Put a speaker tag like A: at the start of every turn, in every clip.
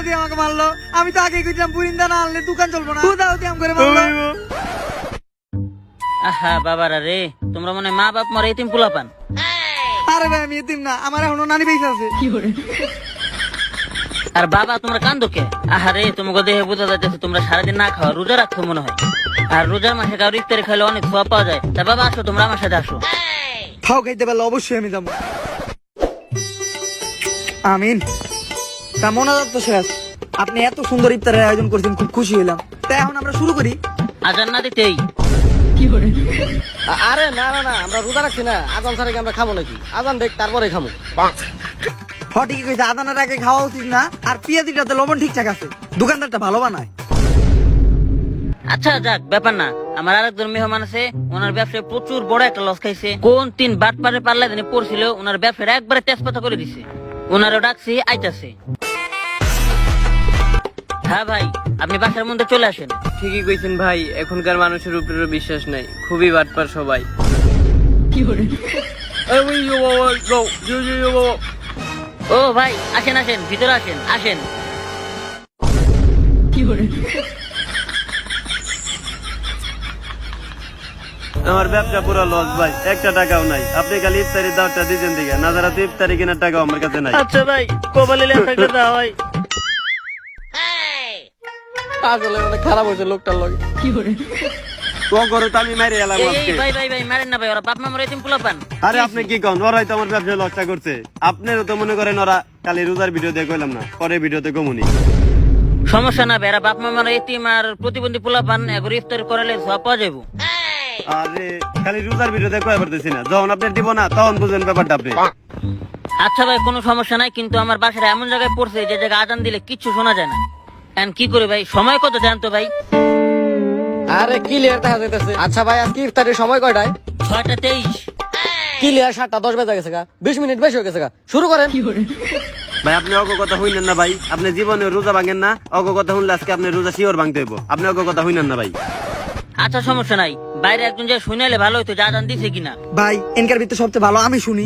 A: দিয়ে আমাকে মারলো। আমি তো আগে কইছিলাম বুরিন্দা না আনলে দোকান চলবো না। খুদাও দিয়ে করে মারলো।
B: আহা বাবারা রে, তোমরা মনে মা বাপ মরে এতিম পোলা পান।
A: আরে ভাই আমি এতিম না, আমার এখনো নানি বেঁচে আছে।
B: আর বাবা তোমরা কান্দো কে? আহারে তোমাকে দেখে বোঝা যাচ্ছে তোমরা সারাদিন না খাওয়া রোজা রাখছো মনে হয়। আর রোজার মাসে কারো ইফতারি খাইলে অনেক সোয়াব পাওয়া যায়। তা বাবা আসো, তোমরা আমার সাথে আসো।
A: খাও খাইতে পারলে অবশ্যই আমি যাবো। আমিন। তা মোনাজাত তো শেষ, আপনি এত সুন্দর ইফতারের আয়োজন করছেন, খুব খুশি হলাম। তা এখন আমরা শুরু করি।
B: আজান না দিতেই
C: আরে না না না, আমরা রোজা রাখছি না, আজান ছাড়া কি আমরা খাবো নাকি? আজান দেখ তারপরে খাবো।
A: ঠিকই কইছে, আদানের আগে খাওয়া উচিত না। আর পেঁয়াজিটাতে লবণ ঠিকঠাক আছে, দোকানদারটা ভালো বানায়।
B: আচ্ছা যাক, ব্যাপার না। আমার আরেকজন মেহমান আছে, ওনার ব্যবসায় প্রচুর বড় একটা লস খাইছে। কোন 3 বাটপারে পাল্লা দিনে পড়ছিল, ওনার ব্যবসাটা একবারে তেজপাতা করে দিছে। ওনারও ডাকছি, আইতাছে। হ্যাঁ ভাই, আপনি বাসার মধ্যে চলে আসেন।
C: ঠিকই কইছেন ভাই, এখনকার মানুষের উপরে বিশ্বাস নাই, খুবই বাটপার সবাই।
B: ও ভাই আসেন আসেন, ভিতরে আসেন আসেন।
D: আমার ব্যবসা পুরো লস ভাই, একটা টাকাও নাই। আপনি খালি ইফতারি দাওয়াতটা দিতেন দিকে, না যারা তো ইফতারি কেনার টাকাও আমার কাছে নাই।
B: আচ্ছা ভাই, কপালে লেখা একটা দাও ভাই।
C: আসলে অনেক খারাপ হয়েছে লোকটার লগে।
D: তো করে তো আমি মাইরে এলাম
B: এই
D: আজকে।
B: ভাই ভাই ভাই মারেন না ভাই, ওরা বাপ মা মরে এতিম পোলা পান।
D: আরে আপনি কি কন, ওরাই তো আমার ব্যবসা লসটা করছে। আপনারও তো মনে করেন ওরা খালি রোজার ভিডিও দিয়ে কইলাম না, পরে ভিডিওতে কমুনি।
B: সমস্যা না ভাই, এরা বাপ মা মরে এতিম আর প্রতিবন্ধী পোলা পান, এগুলো ইফতার করালে সব পাওয়া যাবো।
D: আরে খালি রোজার ভিডিও দিয়ে কয়ে পারতেছি না, যখন আপনি দিব না তখন বুঝেন ব্যাপারটা আপনি।
B: আচ্ছা ভাই, কোনো সমস্যা নাই, কিন্তু আমার বাসাটা এমন জায়গায় পড়ছে যে জায়গায় আজান দিলে কিচ্ছু শোনা যায় না। এখন কি করে ভাই, সময় কত জানতো ভাই?
C: আরে ক্লিয়ার দেখা যাইতেছে। আচ্ছা ভাই, আজকে ইফতারের সময় কয়টায়?
B: 6:23।
C: ক্লিয়ার 7:10 বেজে গেছে গা, 20 মিনিট বেশি হয়ে গেছে গা। শুরু করেন।
D: ভাই আপনি অগ কথা হইলেন না ভাই, আপনি জীবনে রোজা ভাঙেন না। অগ কথা শুনলে আজকে আপনি রোজা শিওর ভাঙতে হইব। আপনি অগ কথা হইলেন না ভাই।
B: আচ্ছা সমস্যা নাই, বাইরে একজন যে শুনাইলে ভালো হইতো যে আজান দিছে কিনা।
A: ভাই এনকার ভিতরে সবচেয়ে ভালো আমি শুনি।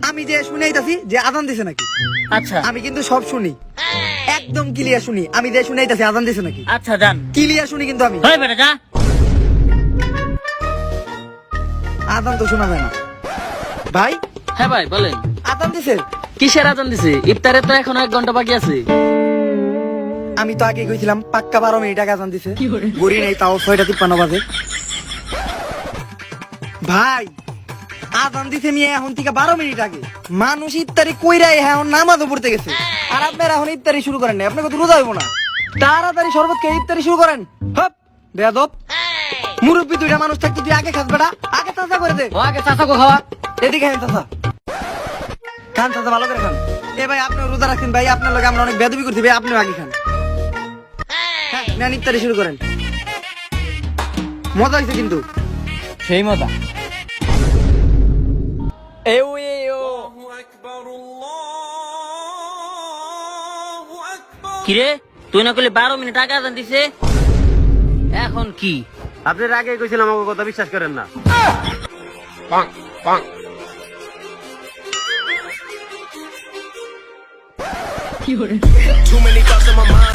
A: আমি যে শুনাইতাছি যে আজান দিছে নাকি,
B: আচ্ছা
A: আমি কিন্তু সব শুনি, একদম ক্লিয়ার শুনি। আমি যে শুনাইতাছি আজান দিছে নাকি,
B: আচ্ছা যান।
A: ক্লিয়ার শুনি কিন্তু আমি।
B: হয় বেটা যা।
A: আজান তো শোনা যায় না। ভাই
C: হ্যাঁ ভাই বলেন।
A: আজান দিছে?
C: কিসের আজান দিছে? ইফতারে তো এখন 1 ঘন্টা বাকি আছে।
A: আমি তো আগে কইছিলাম পাক্কা 12 মিনিট আগে আজান দিছে। গড়ি নাই তাও 6:53 বাজে। ভাই আজান দিছে মিয়া এখন থেকে 12 মিনিট আগে। মানুষ ইফতারি কইরা এখন নামাজও পড়তে গেছে, আর আপনারা এখন ইফতারি শুরু করেন না। আপনার কত রোজা হইব না, তাড়াতাড়ি শরবত খেয়ে ইফতারি শুরু করেন। হপ বেয়াদব, মুরব্বি দুইটা মানুষ থাকতে তুই আগে খাস বেটা, আগে চাচা করে দে।
C: ও আগে চাচাকে খাওয়া।
A: এদিকে খান চাচা, খান চাচা ভালো করে খান। এ ভাই আপনি রোজা রাখেন ভাই, আপনার লগে আমরা অনেক বেদবি করছি ভাই, আপনিও আগে খান। হ্যাঁ নেন ইফতারি শুরু করেন। মজা হয়েছে কিন্তু।
C: সেই মজা।
B: কিরে তুই না করলে 12 মিনিট আগে আজান দিছে, এখন কি?
D: আপনার আগে কইছিলাম আমার কথা বিশ্বাস করেন না।
E: Too many thoughts in my mind.